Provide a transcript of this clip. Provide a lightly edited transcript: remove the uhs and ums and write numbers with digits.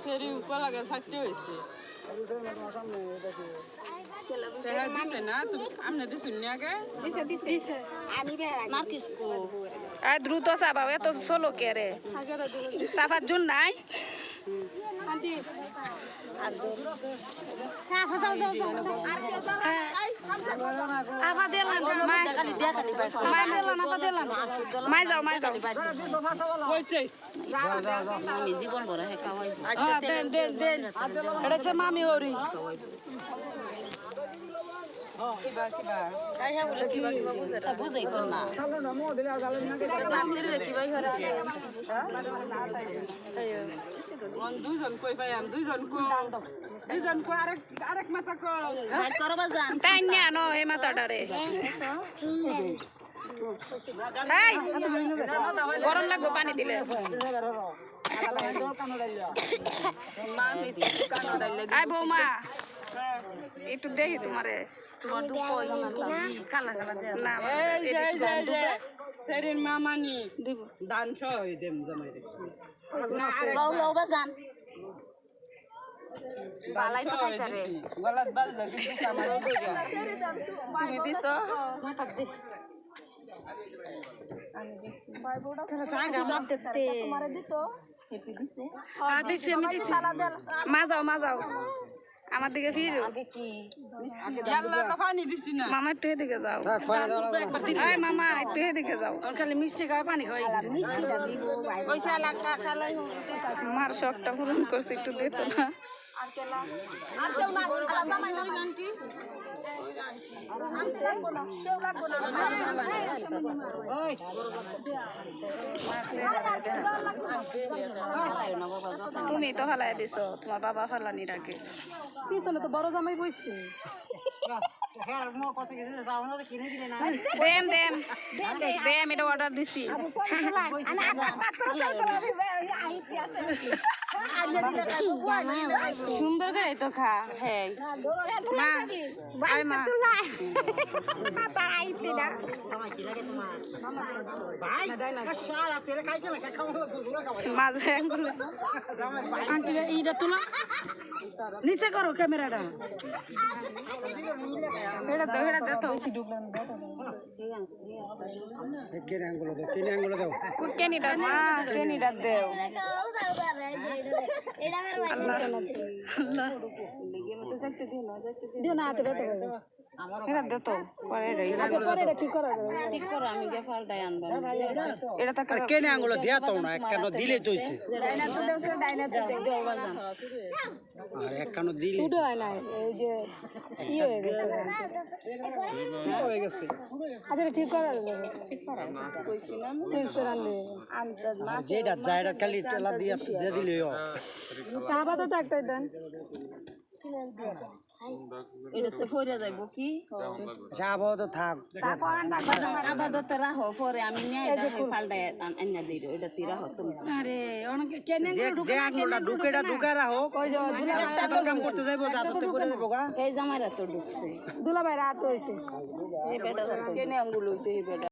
ফেরি কলা গাছ থাকতে হয়েছে দ্রুত চাবাও এত চলো কে রে চাপার জন্য নাই মাই যাও জীবন ভরা এটা মামি হরি বুঝাই তো না দুইজন কই পাই দুইজন কই আরেক মাথা তাই নিয়ে আনো এই মাথাটারে গরম লাগবে পানি দিলে আই বৌমা একটু দেখি তোমারে তোমার কালা কালা না সেরিন মামানি দিব দান সই দেম জমাই রে লও বাজান বালাই তো খাইতা রে গলাত বাল লাগি আমার তুমি দিছো মাথা দে আমি দিছি তোরা জায়গা মত দিতে তোমারে দিতো হেপি দিছে দিছি আমি দিছি মা যাও আমার দিকে ফিরো আগে কি ইয়াল্লা তো পানি দিছি না মামা একটু এদিকে যাও এই মামা একটু এদিকে যাও খালি মিষ্টি খাওয়া পানি খাওয়াই পয়সা লাগা খালাই মার শখটা পূরণ করছি একটু দিত না আর কেউ না জামাই না জানটি তুমি তো ফেলাই দিছো তোমার বাবা ফেলানি রাখে পিছনে তো বড় জামাই বইছে দেম এটা অর্ডার দিছি সুন্দর করে তো খা হ্যাঁ মা নিচে করো ক্যামেরাটা সেটা তো কেনিটা মা কেনিটা দেও দিও না হাতে বেতো এটা দে তো পরে ঠিক করো আমি যে ফালটাই আনবো এটা তো কেনে আঙ্গুলো দিয়া তো না কেন দিলে তৈছে আর এক কানো দিলে শুধু হয় না এই যে ই হয়ে গেছে আচ্ছা ঠিক করা চেঞ্জ করে আনলে যেটা যায়টা খালি তেলা দিয়া দিয়ে দিলে চা পাতা তো একটাই দেন এটা তো ফরিয়া যাইব কি যাব তো থাক আপাতত রাখো পরে আমি নিয়ে ফালটাই আনিয়া দিই এটা তুই রাখো তুমি আরে অনেকে কেনে যে আঙ্গুলটা ঢুকে রাখো কত কাম করতে যাইবো যাতে করে যাবো গা এই জামাইরা তো ঢুকছে দুলা ভাই রাত হইছে এই বেটা কেনে আঙ্গুল হইছে এই বেটা